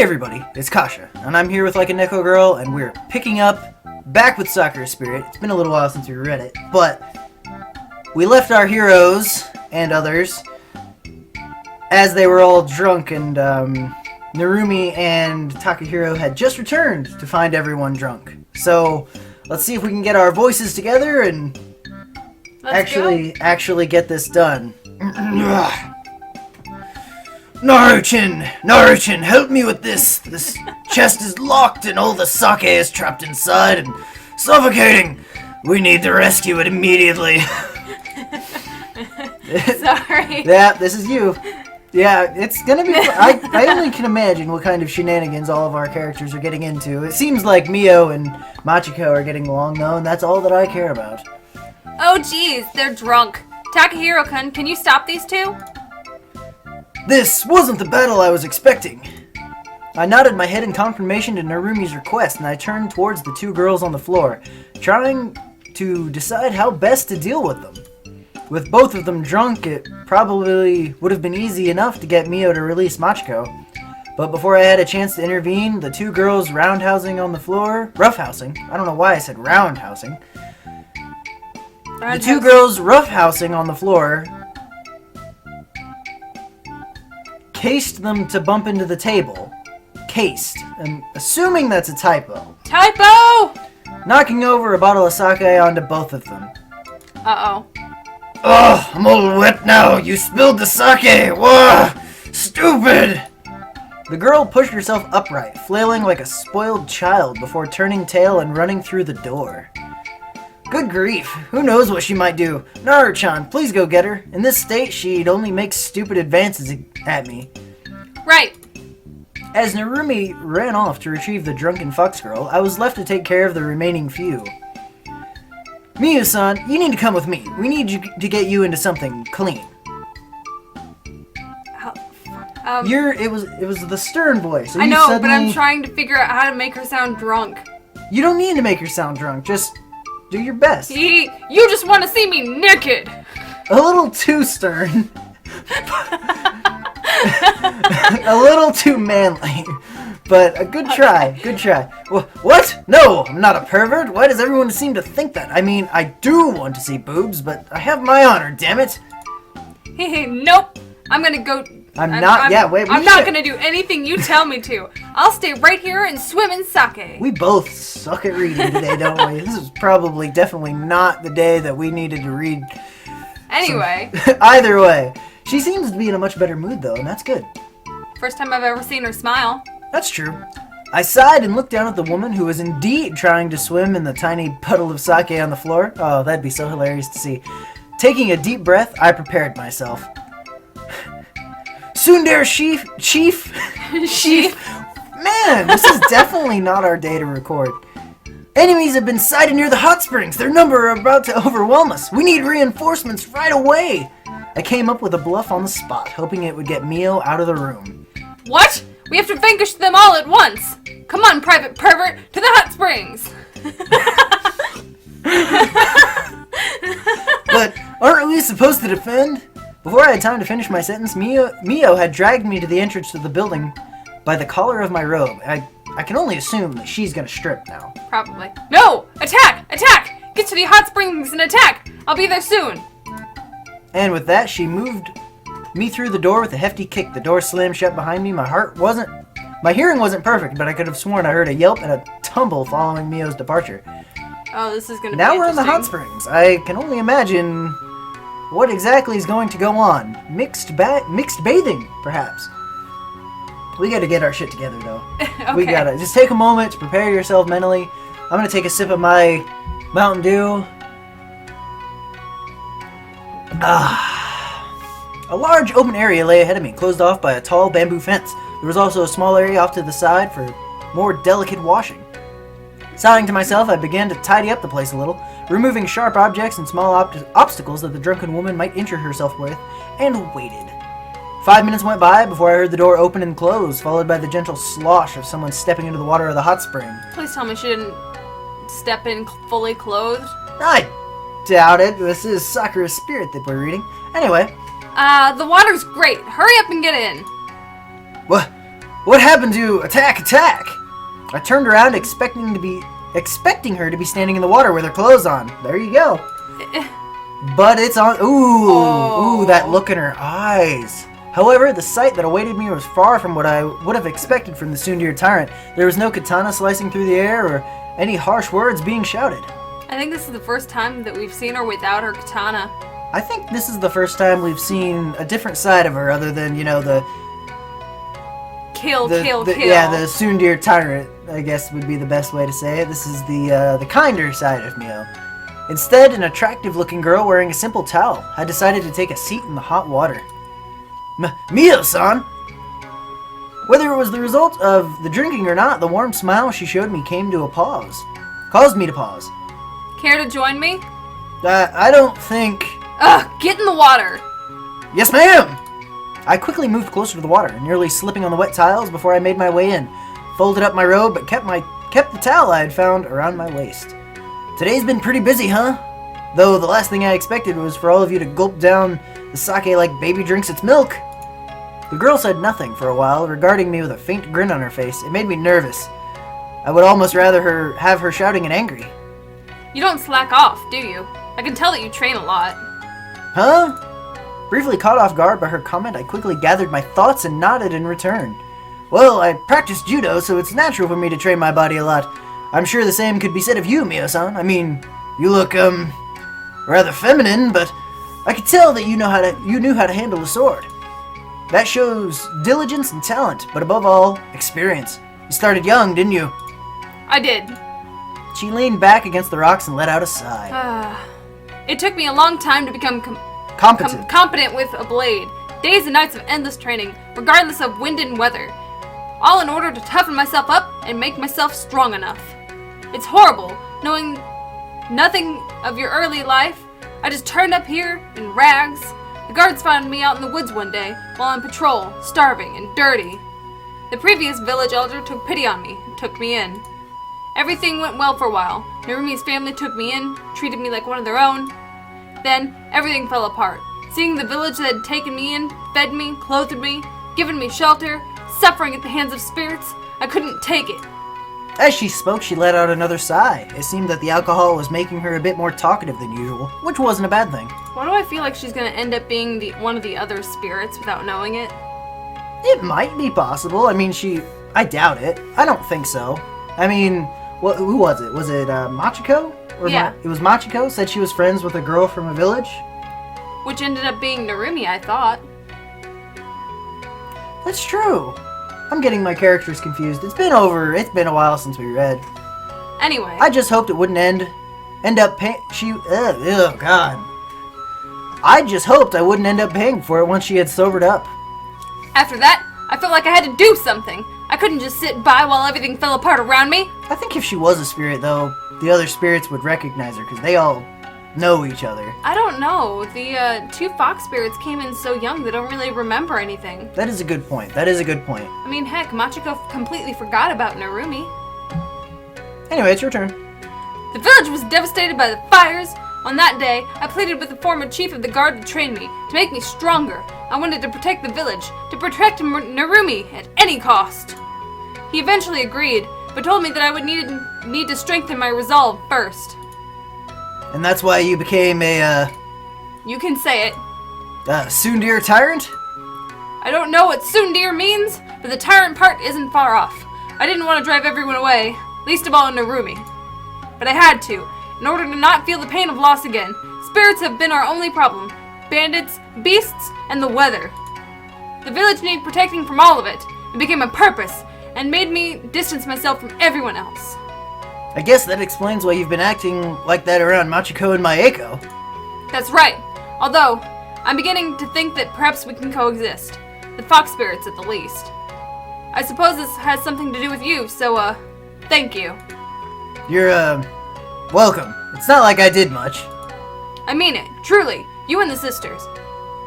Hey everybody, it's Kasha, and I'm here with Like a Neko Girl, and we're picking up back with Sakura Spirit. It's been a little while since we read it, but we left our heroes and others as they were all drunk, and Narumi and Takahiro had just returned to find everyone drunk. So let's see if we can get our voices together and actually get this done. Naruchin, help me with this. This chest is locked and all the sake is trapped inside and suffocating. We need to rescue it immediately. Sorry. Yeah, this is you. Yeah, it's gonna be... I only can imagine what kind of shenanigans all of our characters are getting into. It seems like Mio and Machiko are getting along, though, and that's all that I care about. Oh, geez, they're drunk. Takahiro-kun, can you stop these two? This wasn't the battle I was expecting. I nodded my head in confirmation to Narumi's request, and I turned towards the two girls on the floor, trying to decide how best to deal with them. With both of them drunk, it probably would have been easy enough to get Mio to release Machiko. But before I had a chance to intervene, the two girls roughhousing on the floor... Roughhousing? I don't know why I said roundhousing. The two girls roughhousing on the floor... cased them to bump into the table. Cased. I'm assuming that's a typo. Typo! Knocking over a bottle of sake onto both of them. Uh-oh. Oh, I'm all wet now. You spilled the sake. Whoa! Stupid! The girl pushed herself upright, flailing like a spoiled child before turning tail and running through the door. Good grief. Who knows what she might do? Naru-chan, please go get her. In this state, she'd only make stupid advances at me. Right. As Narumi ran off to retrieve the drunken fox girl, I was left to take care of the remaining few. Miyu-san, you need to come with me. We need to get you into something clean. It was the stern voice. I know, but I'm trying to figure out how to make her sound drunk. You don't need to make her sound drunk. Just do your best. You just want to see me naked. A little too stern. A little too manly. But a good try. Good try. What? No, I'm not a pervert. Why does everyone seem to think that? I mean, I do want to see boobs, but I have my honor, damn it. Nope. I'm gonna go... I'm not gonna do anything you tell me to. I'll stay right here and swim in sake. We both suck at reading today, don't we? This is definitely not the day that we needed to read. Anyway. Either way. She seems to be in a much better mood, though, and that's good. First time I've ever seen her smile. That's true. I sighed and looked down at the woman who was indeed trying to swim in the tiny puddle of sake on the floor. Oh, that'd be so hilarious to see. Taking a deep breath, I prepared myself. Sundar Chief. Man, this is definitely not our day to record. Enemies have been sighted near the hot springs. Their number are about to overwhelm us. We need reinforcements right away. I came up with a bluff on the spot, hoping it would get Mio out of the room. What? We have to vanquish them all at once. Come on, private pervert, to the hot springs. But aren't we supposed to defend? Before I had time to finish my sentence, Mio had dragged me to the entrance to the building by the collar of my robe. I can only assume that she's gonna strip now. Probably. No! Attack! Attack! Get to the hot springs and attack! I'll be there soon. And with that, she moved me through the door with a hefty kick. The door slammed shut behind me. My hearing wasn't perfect, but I could have sworn I heard a yelp and a tumble following Mio's departure. Oh, this is gonna be Now we're in the hot springs. I can only imagine what exactly is going to go on. Mixed bathing, perhaps. We gotta get our shit together, though. Okay. We gotta just take a moment to prepare yourself mentally. I'm gonna take a sip of my Mountain Dew. A large open area lay ahead of me, closed off by a tall bamboo fence. There was also a small area off to the side for more delicate washing. Sighing to myself, I began to tidy up the place a little, removing sharp objects and small obstacles that the drunken woman might injure herself with, and waited. 5 minutes went by before I heard the door open and close, followed by the gentle slosh of someone stepping into the water of the hot spring. Please tell me she didn't step in fully clothed. I doubt it. This is Sakura Spirit that we're reading. Anyway. The water's great. Hurry up and get in. What happened to attack? I turned around expecting her to be standing in the water with her clothes on. There you go. But it's on. Ooh, that look in her eyes. However, the sight that awaited me was far from what I would have expected from the Tsundere Tyrant. There was no katana slicing through the air or any harsh words being shouted. I think this is the first time that we've seen her without her katana. I think this is the first time we've seen a different side of her other than, the... Kill. Yeah, the Tsundere Tyrant, I guess would be the best way to say it. This is the kinder side of Mio. Instead, an attractive-looking girl wearing a simple towel had decided to take a seat in the hot water. Mio-san! Whether it was the result of the drinking or not, the warm smile she showed me came to a pause. Caused me to pause. Care to join me? I don't think... Ugh, get in the water! Yes, ma'am! I quickly moved closer to the water, nearly slipping on the wet tiles before I made my way in. Folded up my robe, but kept the towel I had found around my waist. Today's been pretty busy, huh? Though the last thing I expected was for all of you to gulp down the sake like baby drinks its milk. The girl said nothing for a while, regarding me with a faint grin on her face. It made me nervous. I would almost rather have her shouting and angry. You don't slack off, do you? I can tell that you train a lot. Huh? Briefly caught off guard by her comment, I quickly gathered my thoughts and nodded in return. Well, I practice judo, so it's natural for me to train my body a lot. I'm sure the same could be said of you, Mio-san. I mean, you look, rather feminine, but I could tell that you knew how to handle a sword. That shows diligence and talent, but above all, experience. You started young, didn't you? I did. She leaned back against the rocks and let out a sigh. It took me a long time to become competent with a blade. Days and nights of endless training, regardless of wind and weather. All in order to toughen myself up and make myself strong enough. It's horrible, knowing nothing of your early life. I just turned up here in rags. The guards found me out in the woods one day, while on patrol, starving and dirty. The previous village elder took pity on me and took me in. Everything went well for a while. Narumi's family took me in, treated me like one of their own. Then, everything fell apart. Seeing the village that had taken me in, fed me, clothed me, given me shelter, suffering at the hands of spirits, I couldn't take it. As she spoke, she let out another sigh. It seemed that the alcohol was making her a bit more talkative than usual, which wasn't a bad thing. Why do I feel like she's gonna end up being one of the other spirits without knowing it? It might be possible. I mean, I doubt it. I don't think so. I mean, who was it? Was it Machiko? Yeah. It was Machiko, said she was friends with a girl from a village? Which ended up being Narumi, I thought. That's true. I'm getting my characters confused. It's been a while since we read. Anyway. I just hoped it wouldn't end up paying... Oh, God. I just hoped I wouldn't end up paying for it once she had sobered up. After that, I felt like I had to do something. I couldn't just sit by while everything fell apart around me. I think if she was a spirit, though, the other spirits would recognize her, because they all know each other. I don't know. The two fox spirits came in so young they don't really remember anything. That is a good point. I mean, heck, Machiko completely forgot about Narumi. Anyway, it's your turn. The village was devastated by the fires. On that day, I pleaded with the former chief of the guard to train me, to make me stronger. I wanted to protect the village, to protect Narumi at any cost. He eventually agreed, but told me that I would need to strengthen my resolve first. And that's why you became a, You can say it. Tsundere Tyrant? I don't know what Tsundere means, but the tyrant part isn't far off. I didn't want to drive everyone away, least of all Narumi. But I had to, in order to not feel the pain of loss again. Spirits have been our only problem. Bandits, beasts, and the weather. The village needed protecting from all of it. It became a purpose, and made me distance myself from everyone else. I guess that explains why you've been acting like that around Machiko and Maeko. That's right. Although, I'm beginning to think that perhaps we can coexist. The fox spirits at the least. I suppose this has something to do with you, so, thank you. You're, welcome. It's not like I did much. I mean it, truly. You and the sisters.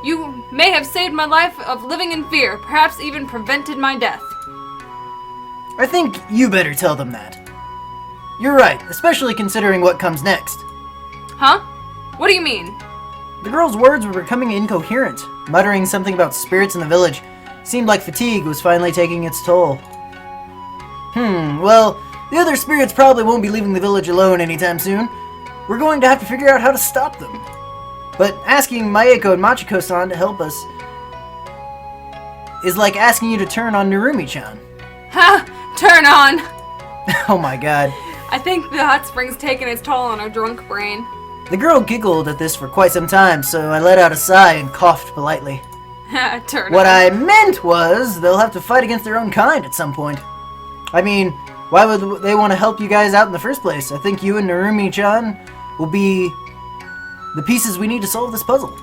You may have saved my life of living in fear, perhaps even prevented my death. I think you better tell them that. You're right, especially considering what comes next. Huh? What do you mean? The girl's words were becoming incoherent, muttering something about spirits in the village. Seemed like fatigue was finally taking its toll. Well, the other spirits probably won't be leaving the village alone anytime soon. We're going to have to figure out how to stop them. But asking Maeko and Machiko-san to help us is like asking you to turn on Narumi-chan. Ha! Turn on! Oh my god. I think the hot spring's taking its toll on our drunk brain. The girl giggled at this for quite some time, so I let out a sigh and coughed politely. Turn What on. I meant was, they'll have to fight against their own kind at some point. I mean, why would they want to help you guys out in the first place? I think you and Narumi-chan will be the pieces we need to solve this puzzle.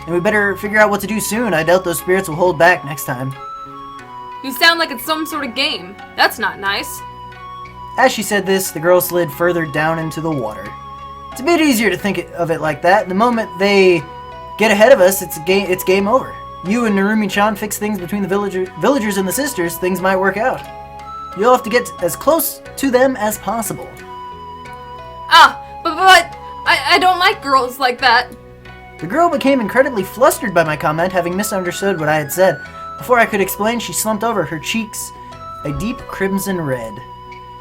And we better figure out what to do soon. I doubt those spirits will hold back next time. You sound like it's some sort of game. That's not nice. As she said this, the girl slid further down into the water. It's a bit easier to think of it like that. The moment they get ahead of us, it's game over. You and Narumi-chan fix things between the villagers and the sisters, things might work out. You'll have to get as close to them as possible. But I don't like girls like that. The girl became incredibly flustered by my comment, having misunderstood what I had said. Before I could explain, she slumped over, her cheeks a deep crimson red.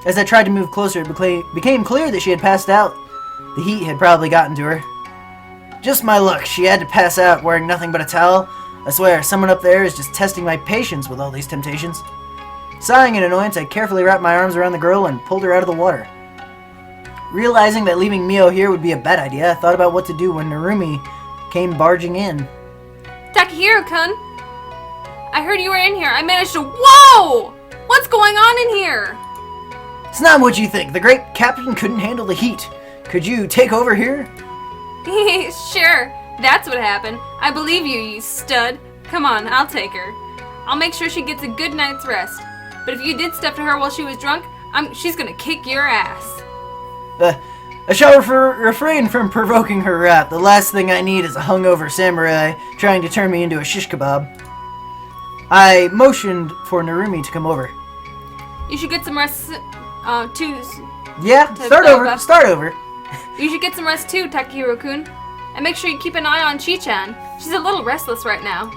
As I tried to move closer, it became clear that she had passed out. The heat had probably gotten to her. Just my luck, she had to pass out wearing nothing but a towel. I swear, someone up there is just testing my patience with all these temptations. Sighing in annoyance, I carefully wrapped my arms around the girl and pulled her out of the water. Realizing that leaving Mio here would be a bad idea, I thought about what to do when Narumi came barging in. Takahiro-kun, I heard you were in here. I managed to... Whoa! What's going on in here? It's not what you think. The great captain couldn't handle the heat. Could you take over here? Sure, that's what happened. I believe you, you stud. Come on, I'll take her. I'll make sure she gets a good night's rest. But if you did stuff to her while she was drunk, she's gonna kick your ass. I shall refrain from provoking her wrath. The last thing I need is a hungover samurai trying to turn me into a shish kebab. I motioned for Narumi to come over. You should get some rest, too. Yeah, start over. You should get some rest too, Takahiro-kun. And make sure you keep an eye on Chi-chan. She's a little restless right now.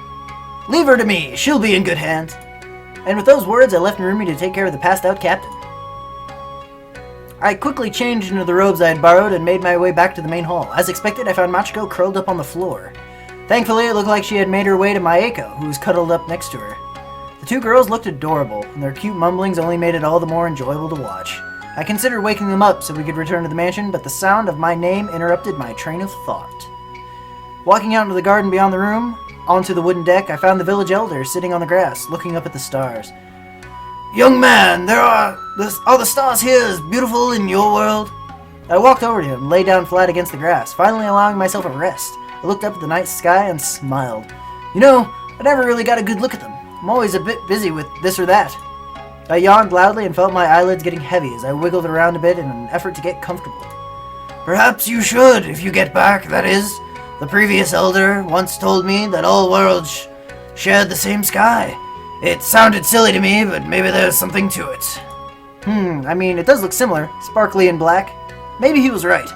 Leave her to me. She'll be in good hands. And with those words, I left Narumi to take care of the passed out captain. I quickly changed into the robes I had borrowed and made my way back to the main hall. As expected, I found Machiko curled up on the floor. Thankfully, it looked like she had made her way to Maeko, who was cuddled up next to her. The two girls looked adorable, and their cute mumblings only made it all the more enjoyable to watch. I considered waking them up so we could return to the mansion, but the sound of my name interrupted my train of thought. Walking out into the garden beyond the room, onto the wooden deck, I found the village elder sitting on the grass, looking up at the stars. Young man, are the stars here as beautiful in your world? I walked over to him, lay down flat against the grass, finally allowing myself a rest. I looked up at the night sky and smiled. You know, I never really got a good look at them. I'm always a bit busy with this or that. I yawned loudly and felt my eyelids getting heavy as I wiggled around a bit in an effort to get comfortable. Perhaps you should, if you get back, that is. The previous elder once told me that all worlds shared the same sky. It sounded silly to me, but maybe there's something to it. I mean, it does look similar, sparkly and black. Maybe he was right.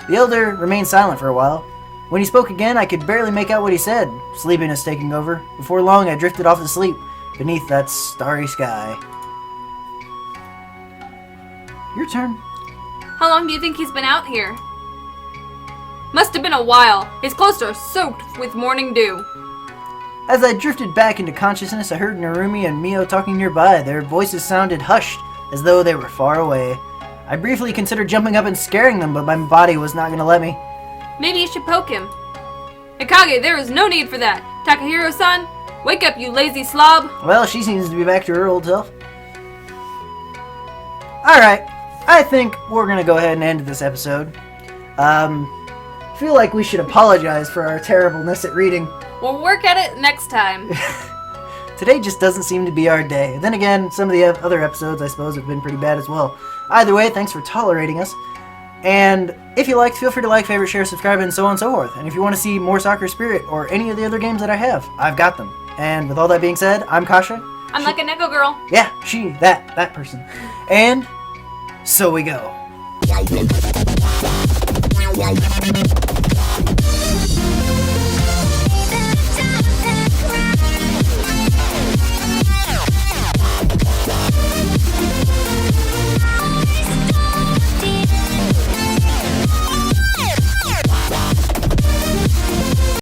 The elder remained silent for a while. When he spoke again, I could barely make out what he said, sleepiness taking over. Before long, I drifted off to sleep, beneath that starry sky. Your turn. How long do you think he's been out here? Must have been a while. His clothes are soaked with morning dew. As I drifted back into consciousness, I heard Narumi and Mio talking nearby. Their voices sounded hushed, as though they were far away. I briefly considered jumping up and scaring them, but my body was not going to let me. Maybe you should poke him. Hikage, there is no need for that. Takahiro-san, wake up, you lazy slob. Well, she seems to be back to her old self. Alright, I think we're going to go ahead and end this episode. Feel like we should apologize for our terribleness at reading. We'll work at it next time. Today just doesn't seem to be our day. Then again, some of the other episodes, I suppose, have been pretty bad as well. Either way, thanks for tolerating us. And if you liked, feel free to like, favorite, share, subscribe, and so on and so forth. And if you want to see more Sakura Spirit or any of the other games that I have, I've got them. And with all that being said, I'm Kasha. I'm like a Neko girl. Yeah, that person. And so we go.